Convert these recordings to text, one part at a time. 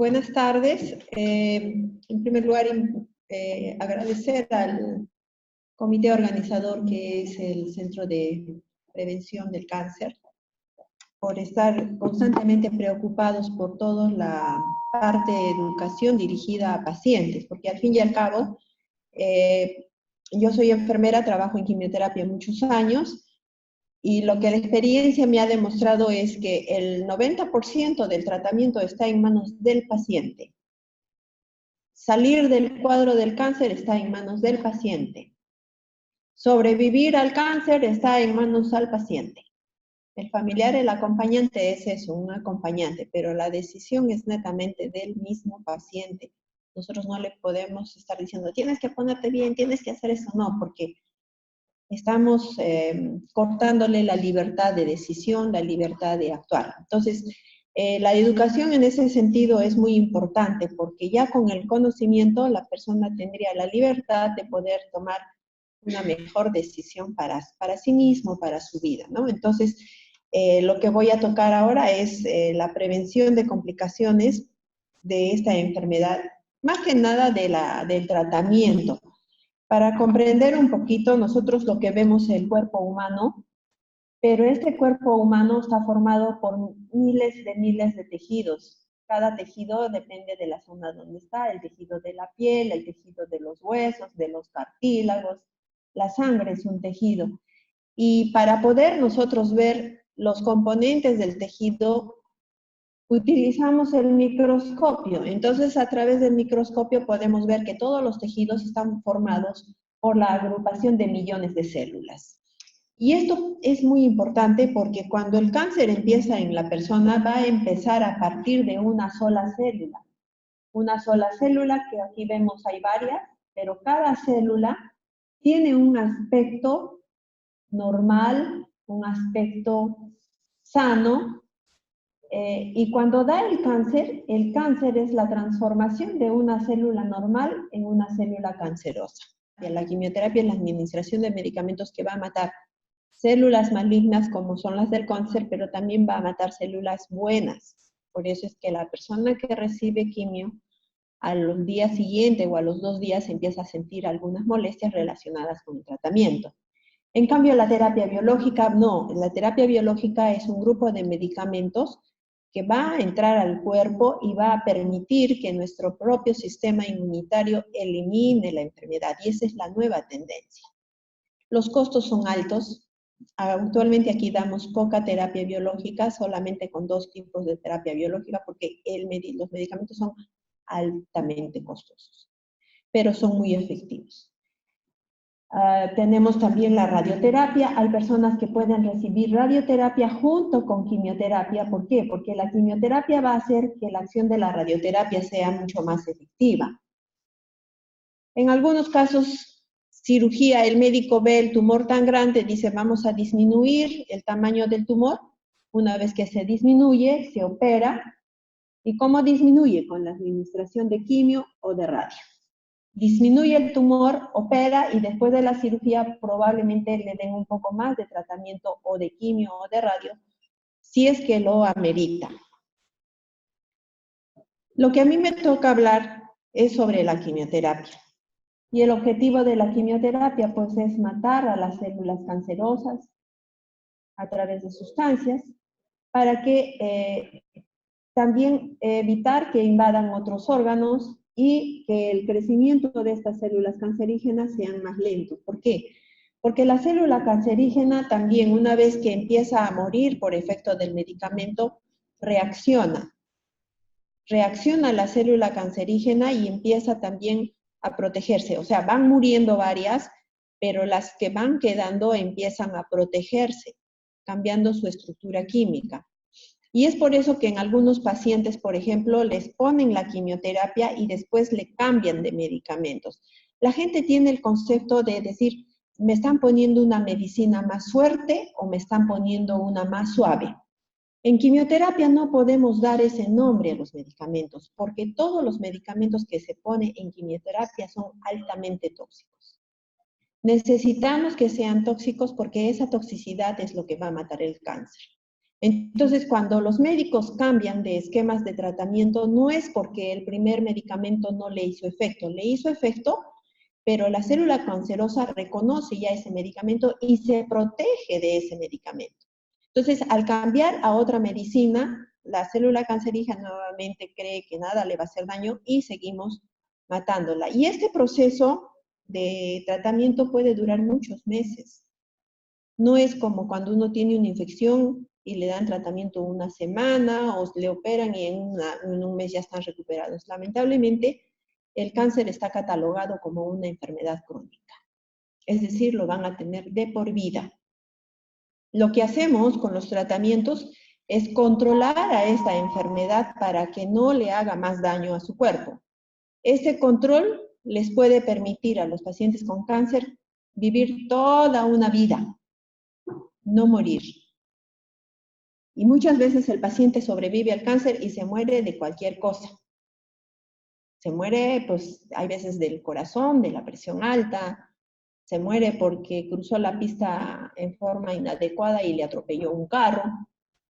Buenas tardes. En primer lugar, agradecer al comité organizador que es el Centro de Prevención del Cáncer por estar constantemente preocupados por toda la parte de educación dirigida a pacientes, porque al fin y al cabo, yo soy enfermera, trabajo en quimioterapia muchos años, y lo que la experiencia me ha demostrado es que el 90% del tratamiento está en manos del paciente. Salir del cuadro del cáncer está en manos del paciente. Sobrevivir al cáncer está en manos del paciente. El familiar, el acompañante es eso, un acompañante, pero la decisión es netamente del mismo paciente. Nosotros no le podemos estar diciendo, tienes que ponerte bien, tienes que hacer eso, no, porque estamos cortándole la libertad de decisión, la libertad de actuar. Entonces, la educación en ese sentido es muy importante porque ya con el conocimiento la persona tendría la libertad de poder tomar una mejor decisión para sí mismo, para su vida, ¿no? Entonces, lo que voy a tocar ahora es la prevención de complicaciones de esta enfermedad, más que nada del tratamiento. Para comprender un poquito, nosotros lo que vemos es el cuerpo humano, pero este cuerpo humano está formado por miles de tejidos. Cada tejido depende de la zona donde está, el tejido de la piel, el tejido de los huesos, de los cartílagos, la sangre es un tejido. Y para poder nosotros ver los componentes del tejido, utilizamos el microscopio. Entonces, a través del microscopio podemos ver que todos los tejidos están formados por la agrupación de millones de células. Y esto es muy importante porque cuando el cáncer empieza en la persona, va a empezar a partir de una sola célula. Una sola célula, que aquí vemos hay varias, pero cada célula tiene un aspecto normal, un aspecto sano, y cuando da el cáncer es la transformación de una célula normal en una célula cancerosa. La quimioterapia es la administración de medicamentos que va a matar células malignas como son las del cáncer, pero también va a matar células buenas. Por eso es que la persona que recibe quimio al día siguiente o a los 2 días empieza a sentir algunas molestias relacionadas con el tratamiento. En cambio, la terapia biológica, no. La terapia biológica es un grupo de medicamentos que va a entrar al cuerpo y va a permitir que nuestro propio sistema inmunitario elimine la enfermedad. Y esa es la nueva tendencia. Los costos son altos. Actualmente aquí damos poca terapia biológica, solamente con 2 tipos de terapia biológica, porque los medicamentos son altamente costosos, pero son muy efectivos. Tenemos también la radioterapia. Hay personas que pueden recibir radioterapia junto con quimioterapia. ¿Por qué? Porque la quimioterapia va a hacer que la acción de la radioterapia sea mucho más efectiva. En algunos casos, cirugía, el médico ve el tumor tan grande, dice vamos a disminuir el tamaño del tumor. Una vez que se disminuye, se opera. ¿Y cómo disminuye? Con la administración de quimio o de radio. Disminuye el tumor, opera y después de la cirugía probablemente le den un poco más de tratamiento o de quimio o de radio, si es que lo amerita. Lo que a mí me toca hablar es sobre la quimioterapia. Y el objetivo de la quimioterapia pues es matar a las células cancerosas a través de sustancias para que también evitar que invadan otros órganos y que el crecimiento de estas células cancerígenas sean más lento. ¿Por qué? Porque la célula cancerígena también, una vez que empieza a morir por efecto del medicamento, reacciona. Reacciona la célula cancerígena y empieza también a protegerse. O sea, van muriendo varias, pero las que van quedando empiezan a protegerse, cambiando su estructura química. Y es por eso que en algunos pacientes, por ejemplo, les ponen la quimioterapia y después le cambian de medicamentos. La gente tiene el concepto de decir, me están poniendo una medicina más fuerte o me están poniendo una más suave. En quimioterapia no podemos dar ese nombre a los medicamentos, porque todos los medicamentos que se ponen en quimioterapia son altamente tóxicos. Necesitamos que sean tóxicos porque esa toxicidad es lo que va a matar el cáncer. Entonces, cuando los médicos cambian de esquemas de tratamiento, no es porque el primer medicamento no le hizo efecto, pero la célula cancerosa reconoce ya ese medicamento y se protege de ese medicamento. Entonces, al cambiar a otra medicina, la célula cancerígena nuevamente cree que nada le va a hacer daño y seguimos matándola. Y este proceso de tratamiento puede durar muchos meses. No es como cuando uno tiene una infección y le dan tratamiento una semana o le operan y en un mes ya están recuperados. Lamentablemente, el cáncer está catalogado como una enfermedad crónica. Es decir, lo van a tener de por vida. Lo que hacemos con los tratamientos es controlar a esta enfermedad para que no le haga más daño a su cuerpo. Este control les puede permitir a los pacientes con cáncer vivir toda una vida, no morir. Y muchas veces el paciente sobrevive al cáncer y se muere de cualquier cosa. Se muere, pues, hay veces del corazón, de la presión alta, se muere porque cruzó la pista en forma inadecuada y le atropelló un carro.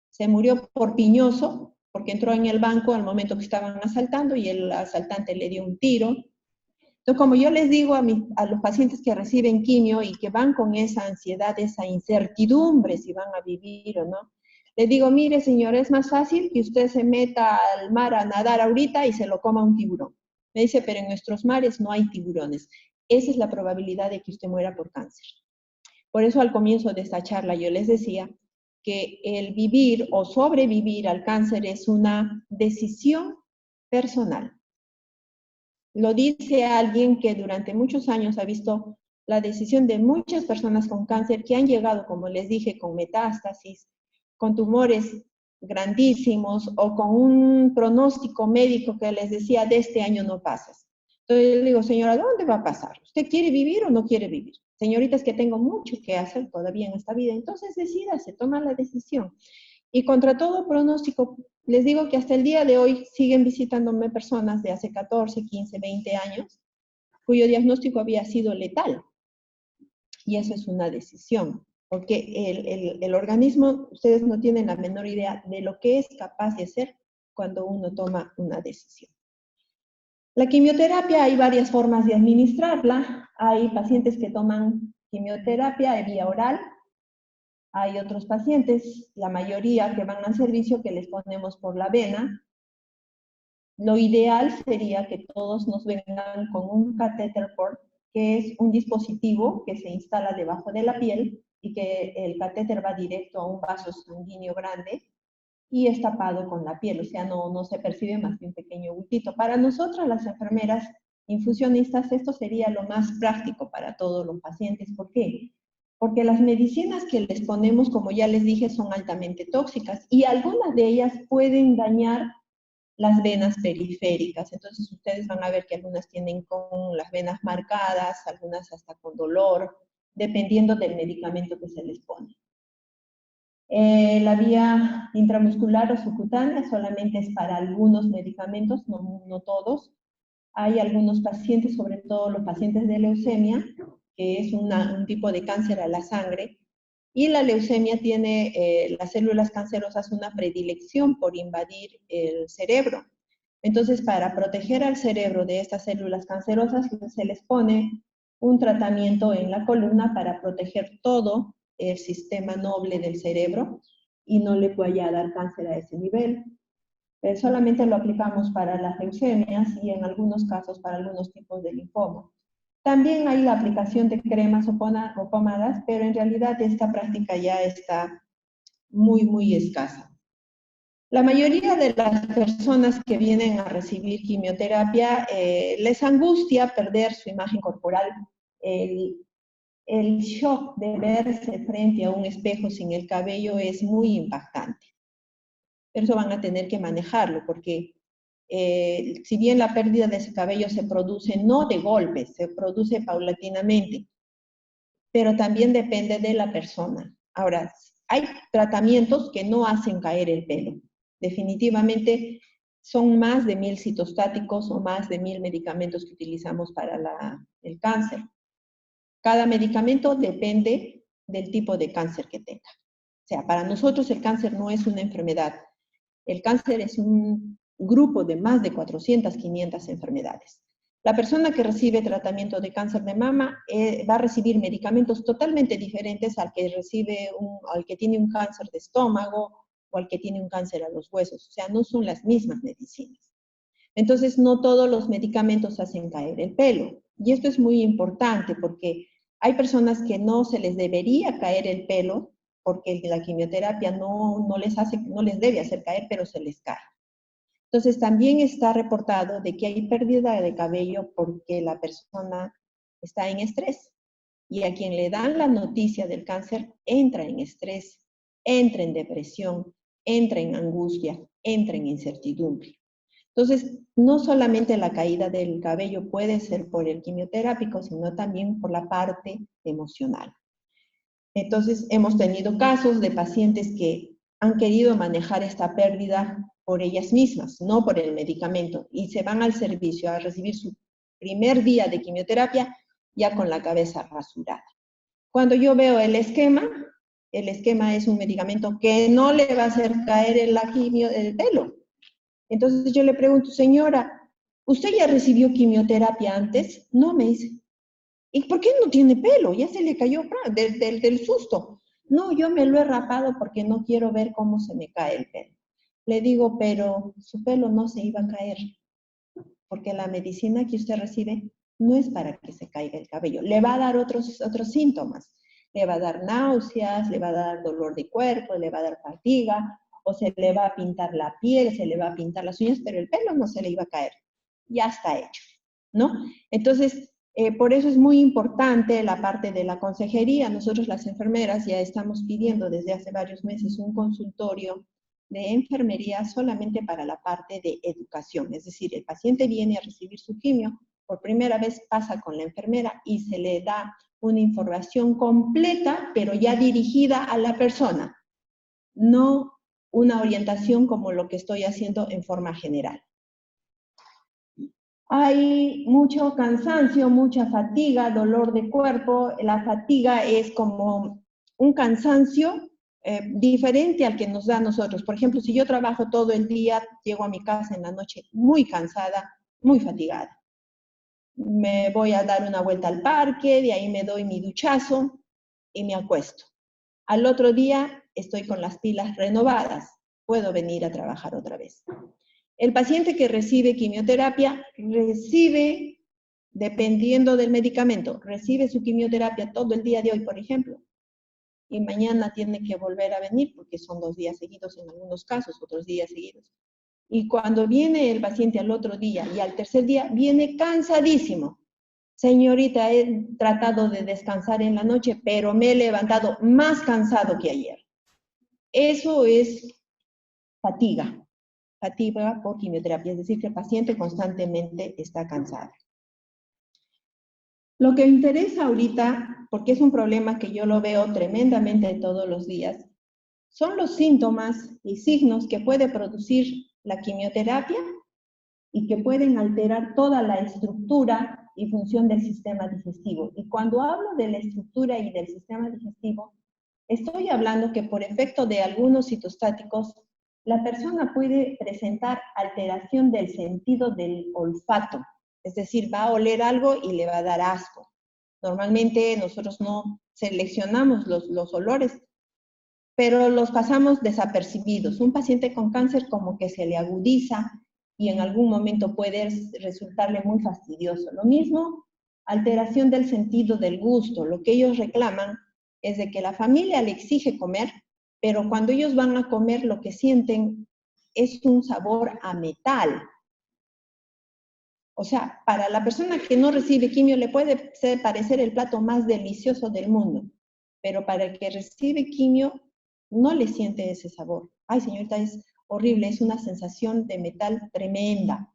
Se murió por piñoso, porque entró en el banco al momento que estaban asaltando y el asaltante le dio un tiro. Entonces, como yo les digo a los pacientes que reciben quimio y que van con esa ansiedad, esa incertidumbre si van a vivir o no, les digo, mire señor, es más fácil que usted se meta al mar a nadar ahorita y se lo coma un tiburón. Me dice, pero en nuestros mares no hay tiburones. Esa es la probabilidad de que usted muera por cáncer. Por eso al comienzo de esta charla yo les decía que el vivir o sobrevivir al cáncer es una decisión personal. Lo dice alguien que durante muchos años ha visto la decisión de muchas personas con cáncer que han llegado, como les dije, con metástasis, con tumores grandísimos o con un pronóstico médico que les decía, de este año no pasas. Entonces yo le digo, señora, ¿dónde va a pasar? ¿Usted quiere vivir o no quiere vivir? Señorita, es que tengo mucho que hacer todavía en esta vida. Entonces decídase, toma la decisión. Y contra todo pronóstico, les digo que hasta el día de hoy siguen visitándome personas de hace 14, 15, 20 años, cuyo diagnóstico había sido letal. Y eso es una decisión, porque el organismo, ustedes no tienen la menor idea de lo que es capaz de hacer cuando uno toma una decisión. La quimioterapia, hay varias formas de administrarla. Hay pacientes que toman quimioterapia de vía oral. Hay otros pacientes, la mayoría que van al servicio, que les ponemos por la vena. Lo ideal sería que todos nos vengan con un catéter port, que es un dispositivo que se instala debajo de la piel y que el catéter va directo a un vaso sanguíneo grande y es tapado con la piel, o sea, no se percibe más que un pequeño bultito. Para nosotras, las enfermeras infusionistas, esto sería lo más práctico para todos los pacientes. ¿Por qué? Porque las medicinas que les ponemos, como ya les dije, son altamente tóxicas y algunas de ellas pueden dañar las venas periféricas. Entonces ustedes van a ver que algunas tienen con las venas marcadas, algunas hasta con dolor, dependiendo del medicamento que se les pone. La vía intramuscular o subcutánea solamente es para algunos medicamentos, no todos. Hay algunos pacientes, sobre todo los pacientes de leucemia, que es un tipo de cáncer a la sangre, y la leucemia tiene las células cancerosas una predilección por invadir el cerebro. Entonces, para proteger al cerebro de estas células cancerosas, se les pone un tratamiento en la columna para proteger todo el sistema noble del cerebro y no le vaya a dar cáncer a ese nivel. Solamente lo aplicamos para las leucemias y en algunos casos para algunos tipos de linfoma. También hay la aplicación de cremas o pomadas, pero en realidad esta práctica ya está muy escasa. La mayoría de las personas que vienen a recibir quimioterapia les angustia perder su imagen corporal. El shock de verse frente a un espejo sin el cabello es muy impactante. Pero eso van a tener que manejarlo porque si bien la pérdida de ese cabello se produce no de golpe, se produce paulatinamente, pero también depende de la persona. Ahora, hay tratamientos que no hacen caer el pelo. Definitivamente son más de 1000 citostáticos o más de 1000 medicamentos que utilizamos para el cáncer. Cada medicamento depende del tipo de cáncer que tenga. sea, para nosotros el cáncer no es una enfermedad. El cáncer es un grupo de más de 400, 500 enfermedades. La persona que recibe tratamiento de cáncer de mama va a recibir medicamentos totalmente diferentes al que tiene un cáncer de estómago o al que tiene un cáncer a los huesos. O sea, no son las mismas medicinas. Entonces, no todos los medicamentos hacen caer el pelo. Y esto es muy importante porque hay personas que no se les debería caer el pelo porque la quimioterapia no les debe hacer caer, pero se les cae. Entonces, también está reportado de que hay pérdida de cabello porque la persona está en estrés. Y a quien le dan la noticia del cáncer, entra en estrés, entra en depresión, entra en angustia, entra en incertidumbre. Entonces, no solamente la caída del cabello puede ser por el quimioterápico, sino también por la parte emocional. Entonces, hemos tenido casos de pacientes que han querido manejar esta pérdida por ellas mismas, no por el medicamento, y se van al servicio a recibir su primer día de quimioterapia ya con la cabeza rasurada. Cuando yo veo el esquema es un medicamento que no le va a hacer caer el pelo. Entonces yo le pregunto, señora, ¿usted ya recibió quimioterapia antes? No, me dice. ¿Y por qué no tiene pelo? Ya se le cayó del susto. No, yo me lo he rapado porque no quiero ver cómo se me cae el pelo. Le digo, pero su pelo no se iba a caer, porque la medicina que usted recibe no es para que se caiga el cabello. Le va a dar otros síntomas. Le va a dar náuseas, le va a dar dolor de cuerpo, le va a dar fatiga, o se le va a pintar la piel, se le va a pintar las uñas, pero el pelo no se le iba a caer. Ya está hecho, ¿no? Entonces, por eso es muy importante la parte de la consejería. Nosotros las enfermeras ya estamos pidiendo desde hace varios meses un consultorio de enfermería solamente para la parte de educación. Es decir, el paciente viene a recibir su quimio, por primera vez pasa con la enfermera y se le da una información completa, pero ya dirigida a la persona, no una orientación como lo que estoy haciendo en forma general. Hay mucho cansancio, mucha fatiga, dolor de cuerpo. La fatiga es como un cansancio diferente al que nos da a nosotros. Por ejemplo, si yo trabajo todo el día, llego a mi casa en la noche muy cansada, muy fatigada. Me voy a dar una vuelta al parque, de ahí me doy mi duchazo y me acuesto. Al otro día estoy con las pilas renovadas, puedo venir a trabajar otra vez. El paciente que recibe quimioterapia recibe, dependiendo del medicamento, recibe su quimioterapia todo el día de hoy, por ejemplo, y mañana tiene que volver a venir porque son 2 días seguidos en algunos casos, otros días seguidos. Y cuando viene el paciente al otro día y al tercer día, viene cansadísimo. Señorita, he tratado de descansar en la noche, pero me he levantado más cansado que ayer. Eso es fatiga por quimioterapia, es decir, que el paciente constantemente está cansado. Lo que me interesa ahorita, porque es un problema que yo lo veo tremendamente todos los días, son los síntomas y signos que puede producir la quimioterapia y que pueden alterar toda la estructura y función del sistema digestivo. Y cuando hablo de la estructura y del sistema digestivo, estoy hablando que por efecto de algunos citostáticos, la persona puede presentar alteración del sentido del olfato, es decir, va a oler algo y le va a dar asco. Normalmente nosotros no seleccionamos los olores, pero los pasamos desapercibidos. Un paciente con cáncer como que se le agudiza y en algún momento puede resultarle muy fastidioso. Lo mismo, alteración del sentido del gusto. Lo que ellos reclaman es de que la familia le exige comer, pero cuando ellos van a comer lo que sienten es un sabor a metal. O sea, para la persona que no recibe quimio le puede parecer el plato más delicioso del mundo, pero para el que recibe quimio no le siente ese sabor. Ay, señorita, es horrible, es una sensación de metal tremenda.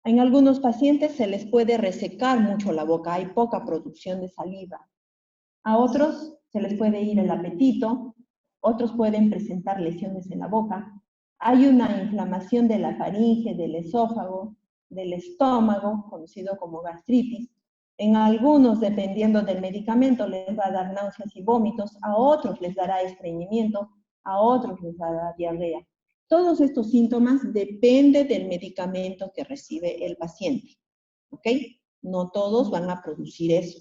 En algunos pacientes se les puede resecar mucho la boca, hay poca producción de saliva. A otros se les puede ir el apetito, otros pueden presentar lesiones en la boca. Hay una inflamación de la faringe, del esófago, del estómago, conocido como gastritis. En algunos, dependiendo del medicamento, les va a dar náuseas y vómitos, a otros les dará estreñimiento, a otros les dará diarrea. Todos estos síntomas dependen del medicamento que recibe el paciente, ¿ok? No todos van a producir eso.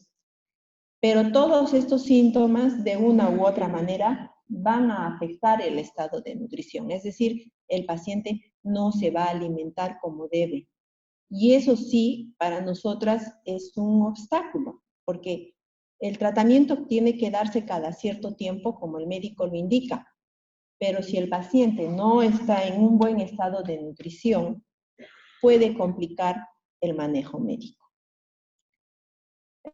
Pero todos estos síntomas, de una u otra manera, van a afectar el estado de nutrición. Es decir, el paciente no se va a alimentar como debe. Y eso sí, para nosotras es un obstáculo, porque el tratamiento tiene que darse cada cierto tiempo, como el médico lo indica. Pero si el paciente no está en un buen estado de nutrición, puede complicar el manejo médico.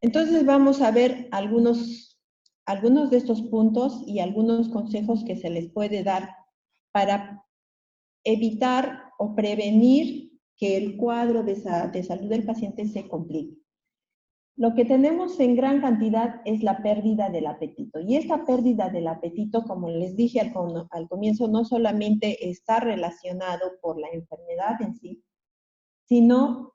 Entonces vamos a ver algunos de estos puntos y algunos consejos que se les puede dar para evitar o prevenir que el cuadro de salud del paciente se complique. Lo que tenemos en gran cantidad es la pérdida del apetito. Y esta pérdida del apetito, como les dije al comienzo, no solamente está relacionado por la enfermedad en sí, sino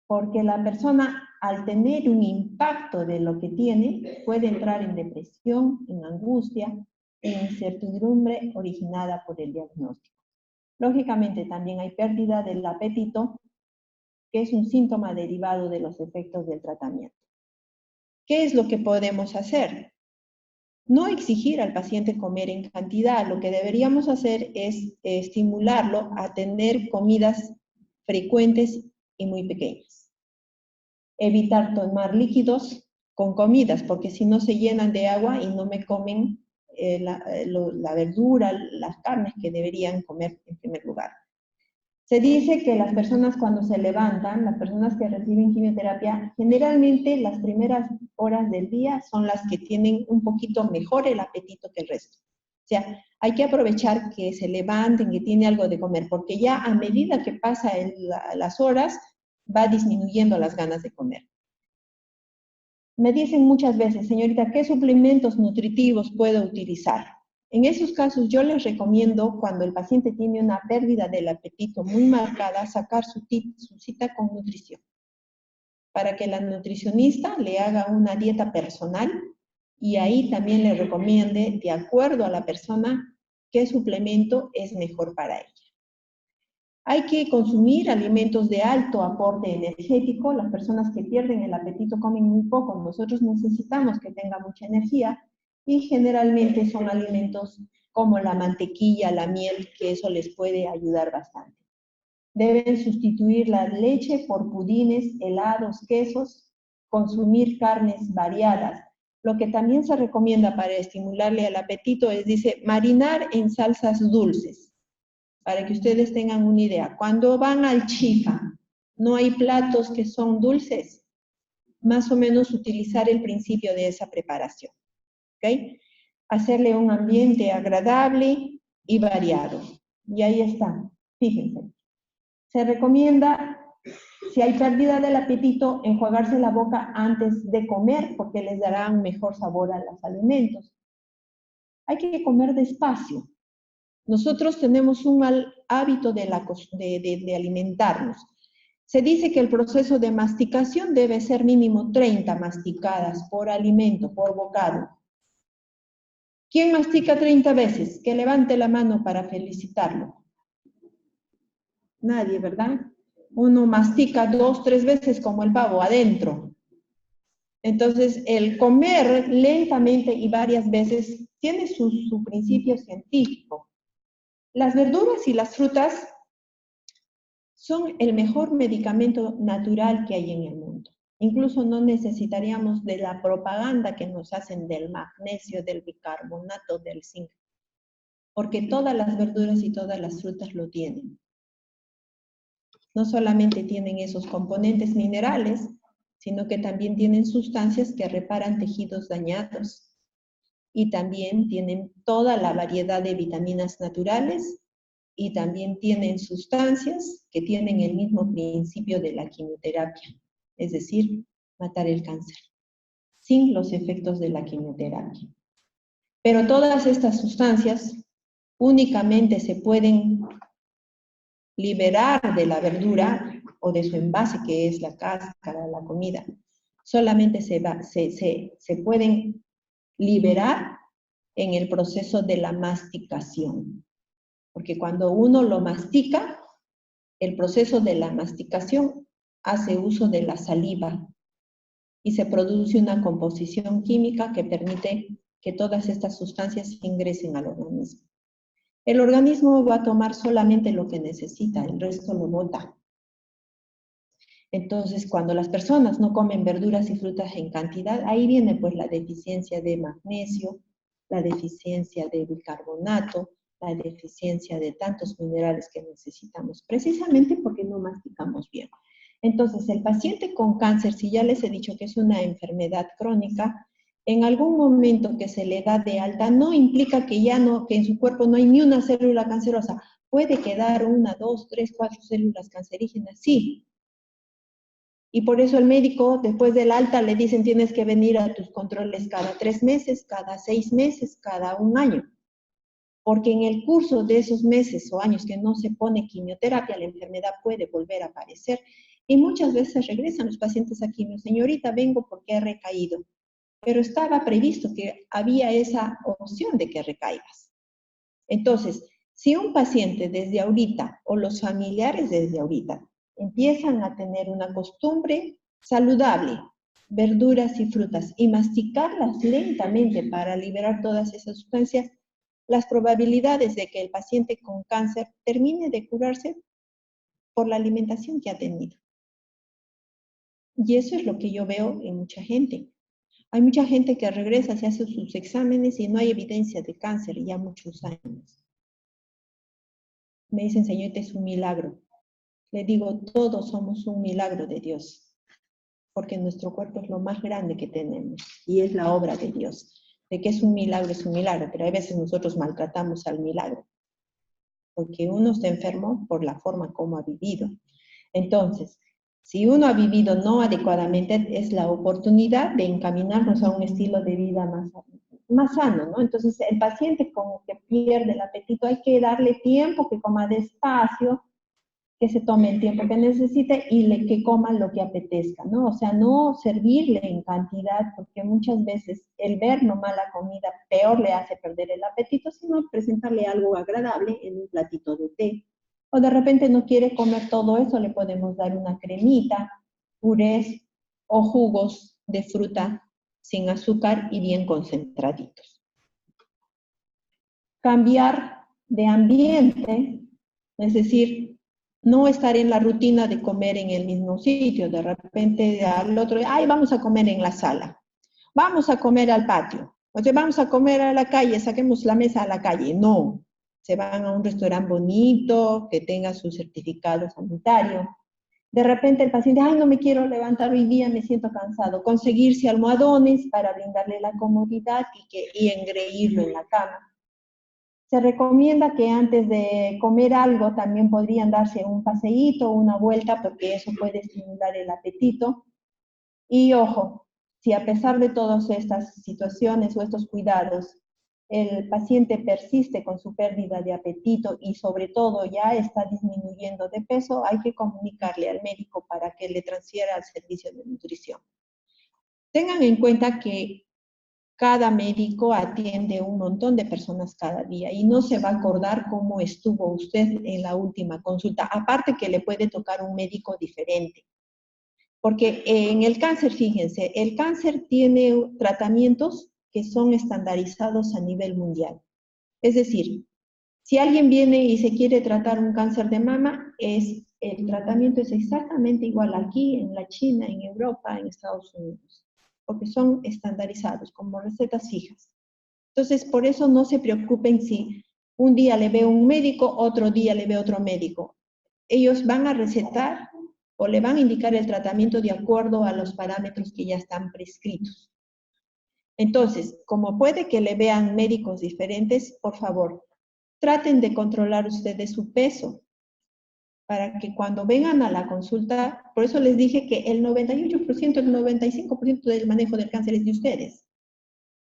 porque la persona, al tener un impacto de lo que tiene, puede entrar en depresión, en angustia, en incertidumbre originada por el diagnóstico. Lógicamente, también hay pérdida del apetito, que es un síntoma derivado de los efectos del tratamiento. ¿Qué es lo que podemos hacer? No exigir al paciente comer en cantidad. Lo que deberíamos hacer es estimularlo a tener comidas frecuentes y muy pequeñas. Evitar tomar líquidos con comidas, porque si no se llenan de agua y no me comen la verdura, las carnes que deberían comer en primer lugar. Se dice que las personas cuando se levantan, las personas que reciben quimioterapia, generalmente las primeras horas del día son las que tienen un poquito mejor el apetito que el resto. O sea, hay que aprovechar que se levanten, que tiene algo de comer, porque ya a medida que pasan las horas, va disminuyendo las ganas de comer. Me dicen muchas veces, señorita, ¿qué suplementos nutritivos puedo utilizar? En esos casos yo les recomiendo, cuando el paciente tiene una pérdida del apetito muy marcada, sacar su cita con nutrición, para que la nutricionista le haga una dieta personal y ahí también le recomiende, de acuerdo a la persona, qué suplemento es mejor para ella. Hay que consumir alimentos de alto aporte energético. Las personas que pierden el apetito comen muy poco. Nosotros necesitamos que tenga mucha energía y generalmente son alimentos como la mantequilla, la miel, que eso les puede ayudar bastante. Deben sustituir la leche por pudines, helados, quesos, consumir carnes variadas. Lo que también se recomienda para estimularle el apetito es, dice, marinar en salsas dulces. Para que ustedes tengan una idea, cuando van al chifa, no hay platos que son dulces, más o menos utilizar el principio de esa preparación, ¿ok? Hacerle un ambiente agradable y variado. Y ahí está, fíjense. Se recomienda, si hay pérdida del apetito, enjuagarse la boca antes de comer, porque les dará un mejor sabor a los alimentos. Hay que comer despacio. Nosotros tenemos un mal hábito de alimentarnos. Se dice que el proceso de masticación debe ser mínimo 30 masticadas por alimento, por bocado. ¿Quién mastica 30 veces? Que levante la mano para felicitarlo. Nadie, ¿verdad? Uno mastica 2, 3 veces como el pavo, adentro. Entonces, el comer lentamente y varias veces tiene su principio científico. Las verduras y las frutas son el mejor medicamento natural que hay en el mundo. Incluso no necesitaríamos de la propaganda que nos hacen del magnesio, del bicarbonato, del zinc, porque todas las verduras y todas las frutas lo tienen. No solamente tienen esos componentes minerales, sino que también tienen sustancias que reparan tejidos dañados. Y también tienen toda la variedad de vitaminas naturales y también tienen sustancias que tienen el mismo principio de la quimioterapia, es decir, matar el cáncer, sin los efectos de la quimioterapia. Pero todas estas sustancias únicamente se pueden liberar de la verdura o de su envase, que es la cáscara, la comida, solamente se pueden liberar en el proceso de la masticación. Porque cuando uno lo mastica, el proceso de la masticación hace uso de la saliva y se produce una composición química que permite que todas estas sustancias ingresen al organismo. El organismo va a tomar solamente lo que necesita, el resto lo bota. Entonces, cuando las personas no comen verduras y frutas en cantidad, ahí viene pues la deficiencia de magnesio, la deficiencia de bicarbonato, la deficiencia de tantos minerales que necesitamos, precisamente porque no masticamos bien. Entonces, el paciente con cáncer, si ya les he dicho que es una enfermedad crónica, en algún momento que se le da de alta, no implica que ya no, que en su cuerpo no hay ni una célula cancerosa. Puede quedar 1, 2, 3, 4 células cancerígenas, sí. Y por eso el médico, después del alta, le dicen tienes que venir a tus controles cada 3 meses, cada 6 meses, cada 1 año. Porque en el curso de esos meses o años que no se pone quimioterapia, la enfermedad puede volver a aparecer. Y muchas veces regresan los pacientes a quimio. Señorita, vengo porque he recaído. Pero estaba previsto que había esa opción de que recaigas. Entonces, si un paciente desde ahorita o los familiares desde ahorita empiezan a tener una costumbre saludable, verduras y frutas, y masticarlas lentamente para liberar todas esas sustancias, las probabilidades de que el paciente con cáncer termine de curarse por la alimentación que ha tenido. Y eso es lo que yo veo en mucha gente. Hay mucha gente que regresa, se hace sus exámenes y no hay evidencia de cáncer ya muchos años. Me dicen, señorita, es un milagro. Le digo, todos somos un milagro de Dios, porque nuestro cuerpo es lo más grande que tenemos y es la obra de Dios. De que es un milagro, pero a veces nosotros maltratamos al milagro, porque uno está enfermo por la forma como ha vivido. Entonces, si uno ha vivido no adecuadamente, es la oportunidad de encaminarnos a un estilo de vida más sano, ¿no? Entonces, el paciente como que pierde el apetito, hay que darle tiempo, que coma despacio, que se tome el tiempo que necesite y que coma lo que apetezca, ¿no? O sea, no servirle en cantidad, porque muchas veces el ver nomás la comida peor le hace perder el apetito, sino presentarle algo agradable en un platito de té. O de repente no quiere comer todo eso, le podemos dar una cremita, purés o jugos de fruta sin azúcar y bien concentraditos. Cambiar de ambiente, es decir, no estar en la rutina de comer en el mismo sitio, de repente al otro día, ay, vamos a comer en la sala, vamos a comer al patio, o sea, vamos a comer a la calle, saquemos la mesa a la calle. No, se van a un restaurante bonito, que tenga su certificado sanitario. De repente el paciente, ay, no me quiero levantar hoy día, me siento cansado. Conseguirse almohadones para brindarle la comodidad y engreírlo en la cama. Se recomienda que antes de comer algo también podrían darse un paseíto, una vuelta, porque eso puede estimular el apetito. Y ojo, si a pesar de todas estas situaciones o estos cuidados, el paciente persiste con su pérdida de apetito y sobre todo ya está disminuyendo de peso, hay que comunicarle al médico para que le transfiera al servicio de nutrición. Tengan en cuenta que cada médico atiende un montón de personas cada día y no se va a acordar cómo estuvo usted en la última consulta. Aparte que le puede tocar un médico diferente. Porque en el cáncer, fíjense, el cáncer tiene tratamientos que son estandarizados a nivel mundial. Es decir, si alguien viene y se quiere tratar un cáncer de mama, el tratamiento es exactamente igual aquí, en la China, en Europa, en Estados Unidos, porque son estandarizados, como recetas fijas. Entonces, por eso no se preocupen si un día le ve un médico, otro día le ve otro médico. Ellos van a recetar o le van a indicar el tratamiento de acuerdo a los parámetros que ya están prescritos. Entonces, como puede que le vean médicos diferentes, por favor, traten de controlar ustedes su peso para que cuando vengan a la consulta, por eso les dije que el 98%, el 95% del manejo del cáncer es de ustedes.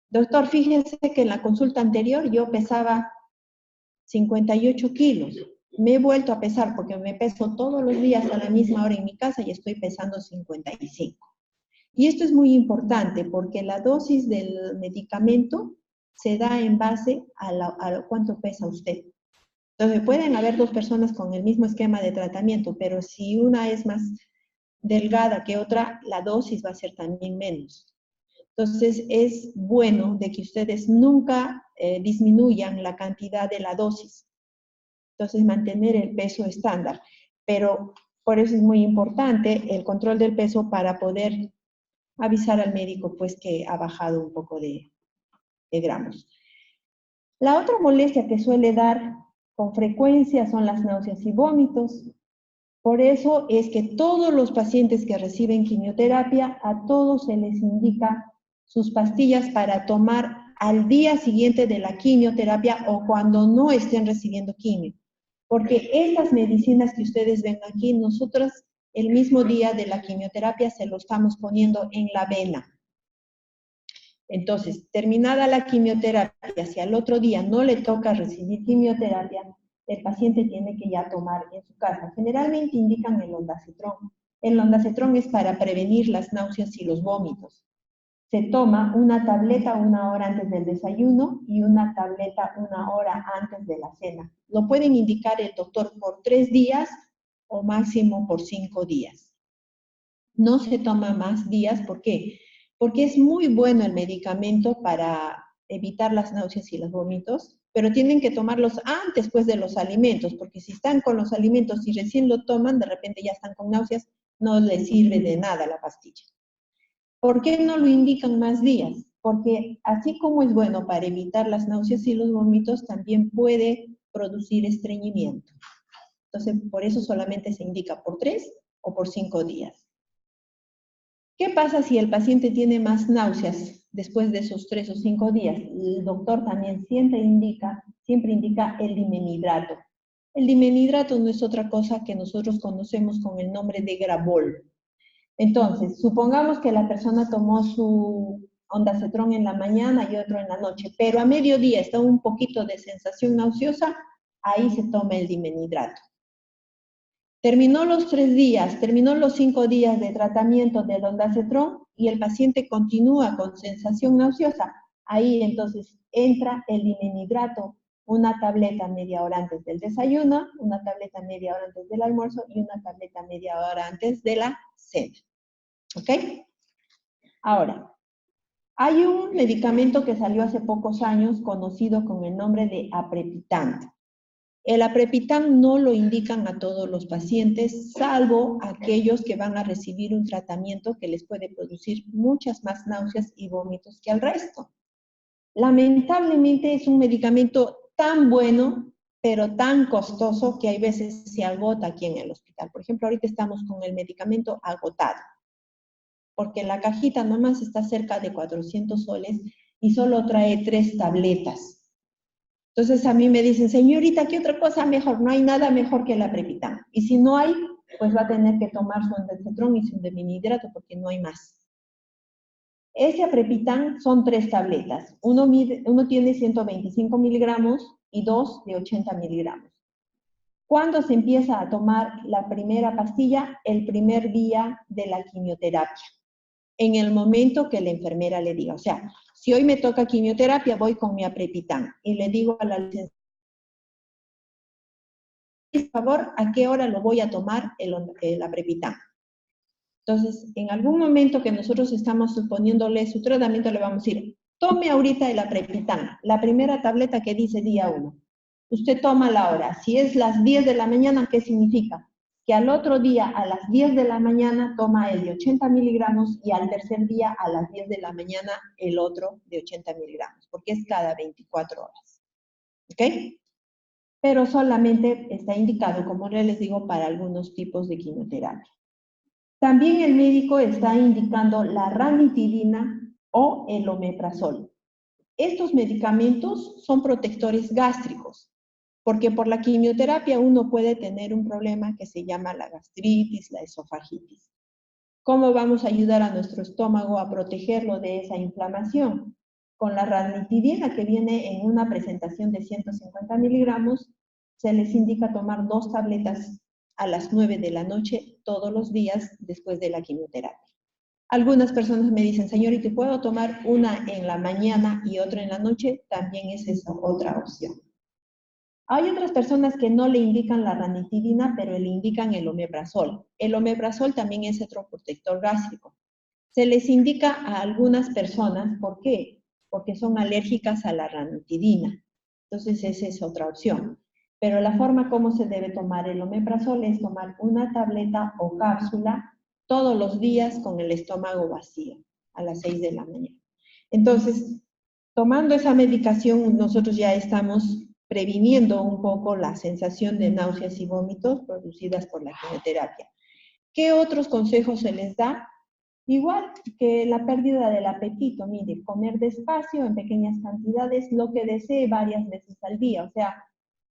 Doctor, fíjense que en la consulta anterior yo pesaba 58 kilos. Me he vuelto a pesar porque me peso todos los días a la misma hora en mi casa y estoy pesando 55. Y esto es muy importante porque la dosis del medicamento se da en base a cuánto pesa usted. Entonces, pueden haber dos personas con el mismo esquema de tratamiento, pero si una es más delgada que otra, la dosis va a ser también menos. Entonces, es bueno de que ustedes nunca disminuyan la cantidad de la dosis. Entonces, mantener el peso estándar. Pero por eso es muy importante el control del peso para poder avisar al médico pues que ha bajado un poco de gramos. La otra molestia que suele dar con frecuencia son las náuseas y vómitos. Por eso es que todos los pacientes que reciben quimioterapia, a todos se les indica sus pastillas para tomar al día siguiente de la quimioterapia o cuando no estén recibiendo quimio. Porque estas medicinas que ustedes ven aquí, nosotros el mismo día de la quimioterapia se lo estamos poniendo en la vena. Entonces, terminada la quimioterapia, si al otro día no le toca recibir quimioterapia, el paciente tiene que ya tomar en su casa. Generalmente indican el ondansetron. El ondansetron es para prevenir las náuseas y los vómitos. Se toma una tableta 1 hora antes del desayuno y una tableta 1 hora antes de la cena. Lo pueden indicar el doctor por 3 días o máximo por 5 días. No se toma más días, ¿por qué? Porque es muy bueno el medicamento para evitar las náuseas y los vómitos, pero tienen que tomarlos antes pues de los alimentos, porque si están con los alimentos y recién lo toman, de repente ya están con náuseas, no les sirve de nada la pastilla. ¿Por qué no lo indican más días? Porque así como es bueno para evitar las náuseas y los vómitos, también puede producir estreñimiento. Entonces, por eso solamente se indica por 3 o por 5 días. ¿Qué pasa si el paciente tiene más náuseas después de esos 3 o 5 días? El doctor también siempre indica el dimenidrato. El dimenidrato no es otra cosa que nosotros conocemos con el nombre de Gravol. Entonces, supongamos que la persona tomó su ondansetron en la mañana y otro en la noche, pero a mediodía está un poquito de sensación nauseosa, ahí se toma el dimenidrato. Terminó los 3 días, terminó los 5 días de tratamiento del ondansetron y el paciente continúa con sensación nauseosa. Ahí entonces entra el dimenidrato, una tableta media hora antes del desayuno, una tableta media hora antes del almuerzo y una tableta media hora antes de la cena. ¿Ok? Ahora, hay un medicamento que salió hace pocos años conocido con el nombre de aprepitant. El aprepitant no lo indican a todos los pacientes, salvo aquellos que van a recibir un tratamiento que les puede producir muchas más náuseas y vómitos que al resto. Lamentablemente es un medicamento tan bueno, pero tan costoso que hay veces se agota aquí en el hospital. Por ejemplo, ahorita estamos con el medicamento agotado, porque la cajita nomás está cerca de 400 soles y solo trae 3 tabletas. Entonces a mí me dicen, señorita, ¿qué otra cosa mejor? No hay nada mejor que el aprepitant. Y si no hay, pues va a tener que tomar su ondansetron y su dimenidrato porque no hay más. Ese aprepitant son 3 tabletas. Uno tiene 125 miligramos y 2 de 80 miligramos. ¿Cuándo se empieza a tomar la primera pastilla? El primer día de la quimioterapia. En el momento que la enfermera le diga. O sea, si hoy me toca quimioterapia, voy con mi aprepitant y le digo a la licenciada, por favor, ¿a qué hora lo voy a tomar el aprepitant? Entonces, en algún momento que nosotros estamos suponiéndole su tratamiento, le vamos a decir, tome ahorita el aprepitant, la primera tableta que dice día 1. Usted toma la hora. Si es las 10 de la mañana, ¿qué significa? Que al otro día, a las 10 de la mañana, toma el de 80 miligramos y al tercer día, a las 10 de la mañana, el otro de 80 miligramos, porque es cada 24 horas. ¿Ok? Pero solamente está indicado, como les digo, para algunos tipos de quimioterapia. También el médico está indicando la ranitidina o el omeprazol. Estos medicamentos son protectores gástricos, porque por la quimioterapia uno puede tener un problema que se llama la gastritis, la esofagitis. ¿Cómo vamos a ayudar a nuestro estómago a protegerlo de esa inflamación? Con la ranitidina que viene en una presentación de 150 miligramos, se les indica tomar 2 tabletas a las 9 de la noche todos los días después de la quimioterapia. Algunas personas me dicen, señorita, ¿puedo tomar una en la mañana y otra en la noche? También es esa otra opción. Hay otras personas que no le indican la ranitidina, pero le indican el omeprazol. El omeprazol también es otro protector gástrico. Se les indica a algunas personas, ¿por qué? Porque son alérgicas a la ranitidina. Entonces esa es otra opción. Pero la forma como se debe tomar el omeprazol es tomar una tableta o cápsula todos los días con el estómago vacío, a las 6 de la mañana. Entonces, tomando esa medicación, nosotros ya estamos previniendo un poco la sensación de náuseas y vómitos producidas por la quimioterapia. ¿Qué otros consejos se les da? Igual que la pérdida del apetito, mire, comer despacio en pequeñas cantidades, lo que desee varias veces al día. O sea,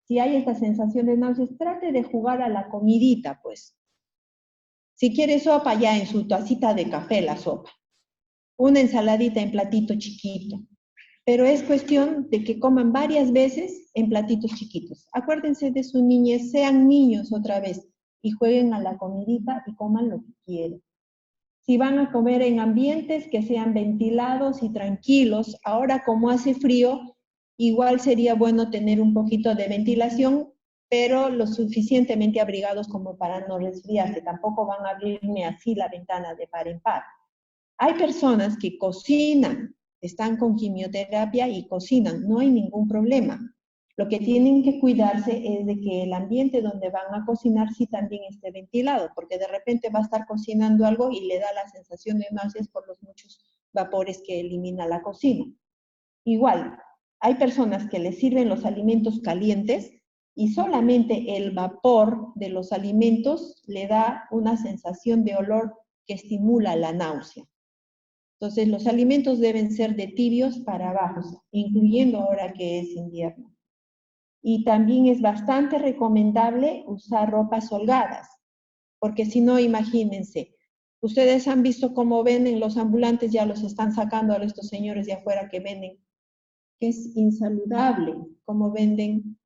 si hay esta sensación de náuseas, trate de jugar a la comidita, pues. Si quiere sopa, ya en su tacita de café la sopa. Una ensaladita en platito chiquito. Pero es cuestión de que coman varias veces en platitos chiquitos. Acuérdense de su niñez, sean niños otra vez y jueguen a la comidita y coman lo que quieran. Si van a comer en ambientes que sean ventilados y tranquilos, ahora como hace frío, igual sería bueno tener un poquito de ventilación, pero lo suficientemente abrigados como para no resfriarse. Tampoco van a abrirme así la ventana de par en par. Hay personas que cocinan, están con quimioterapia y cocinan, no hay ningún problema. Lo que tienen que cuidarse es de que el ambiente donde van a cocinar sí también esté ventilado, porque de repente va a estar cocinando algo y le da la sensación de náuseas por los muchos vapores que elimina la cocina. Igual, hay personas que les sirven los alimentos calientes y solamente el vapor de los alimentos le da una sensación de olor que estimula la náusea. Entonces, los alimentos deben ser de tibios para bajos, incluyendo ahora que es invierno. Y también es bastante recomendable usar ropas holgadas, porque si no, imagínense, ustedes han visto cómo venden los ambulantes, ya los están sacando a estos señores de afuera que venden, que es insaludable, como venden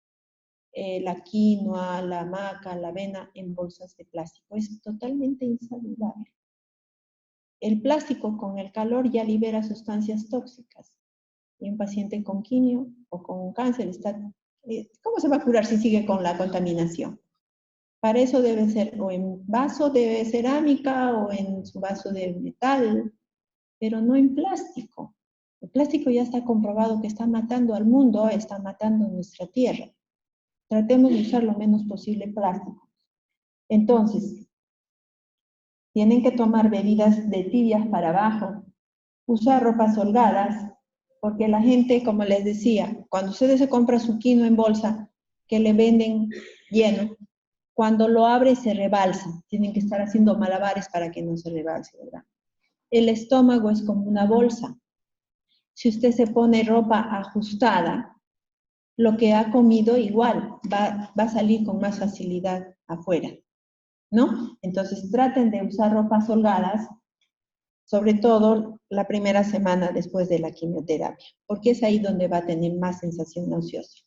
la quinoa, la maca, la avena en bolsas de plástico. Es totalmente insaludable. El plástico con el calor ya libera sustancias tóxicas. Y un paciente con quimio o con cáncer está, ¿cómo se va a curar si sigue con la contaminación? Para eso debe ser o en vaso de cerámica o en su vaso de metal, pero no en plástico. El plástico ya está comprobado que está matando al mundo, está matando nuestra tierra. Tratemos de usar lo menos posible plástico. Entonces, tienen que tomar bebidas de tibias para abajo, usar ropas holgadas, porque la gente, como les decía, cuando ustedes se compran su quinoa en bolsa, que le venden lleno, cuando lo abre se rebalsa. Tienen que estar haciendo malabares para que no se rebalse, ¿verdad? El estómago es como una bolsa. Si usted se pone ropa ajustada, lo que ha comido igual va a salir con más facilidad afuera, ¿no? Entonces traten de usar ropas holgadas, sobre todo la primera semana después de la quimioterapia, porque es ahí donde va a tener más sensación nauseosa.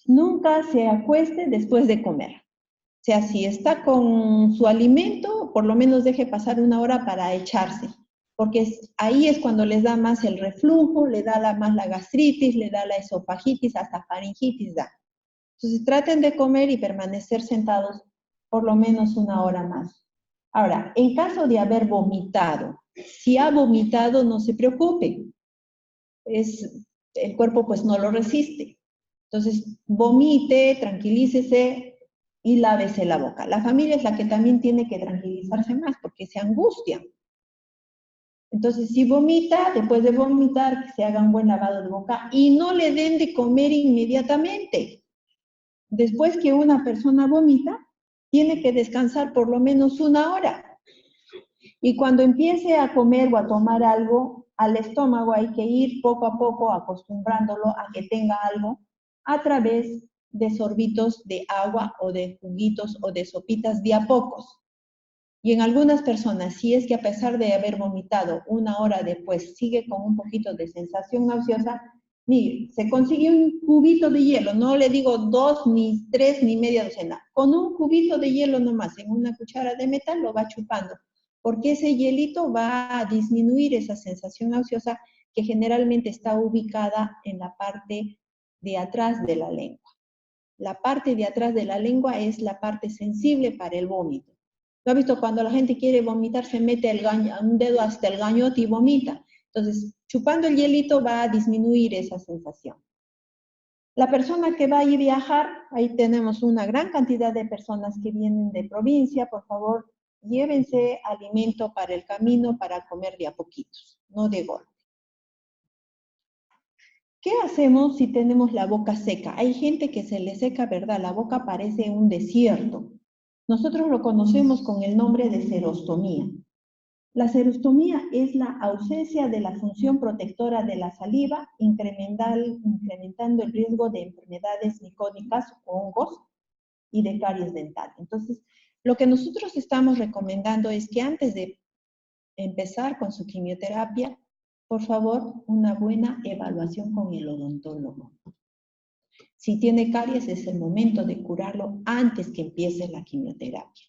Nunca se acueste después de comer. O sea, si está con su alimento, por lo menos deje pasar 1 hora para echarse, porque ahí es cuando les da más el reflujo, le da más la gastritis, le da la esofagitis, hasta faringitis da. Entonces traten de comer y permanecer sentados por lo menos 1 hora más. Ahora, en caso de haber vomitado, si ha vomitado, no se preocupe. El cuerpo pues no lo resiste. Entonces, vomite, tranquilícese y lávese la boca. La familia es la que también tiene que tranquilizarse más porque se angustian. Entonces, si vomita, después de vomitar, que se haga un buen lavado de boca y no le den de comer inmediatamente. Después que una persona vomita, tiene que descansar por lo menos 1 hora. Y cuando empiece a comer o a tomar algo, al estómago hay que ir poco a poco acostumbrándolo a que tenga algo a través de sorbitos de agua o de juguitos o de sopitas de a pocos. Y en algunas personas, si es que a pesar de haber vomitado 1 hora después sigue con un poquito de sensación nauseosa, mire, se consigue un cubito de hielo, no le digo 2, ni 3, ni media docena, con un cubito de hielo nomás, en una cuchara de metal lo va chupando, porque ese hielito va a disminuir esa sensación nauseosa que generalmente está ubicada en la parte de atrás de la lengua. La parte de atrás de la lengua es la parte sensible para el vómito. ¿Lo has visto? Cuando la gente quiere vomitar, se mete un dedo hasta el gañote y vomita. Entonces, chupando el hielito va a disminuir esa sensación. La persona que va a viajar, ahí tenemos una gran cantidad de personas que vienen de provincia, por favor, llévense alimento para el camino para comer de a poquitos, no de golpe. ¿Qué hacemos si tenemos la boca seca? Hay gente que se le seca, ¿verdad? La boca parece un desierto. Nosotros lo conocemos con el nombre de serostomía. La serostomía es la ausencia de la función protectora de la saliva, incrementando el riesgo de enfermedades micóticas o hongos y de caries dental. Entonces, lo que nosotros estamos recomendando es que antes de empezar con su quimioterapia, por favor, una buena evaluación con el odontólogo. Si tiene caries, es el momento de curarlo antes que empiece la quimioterapia.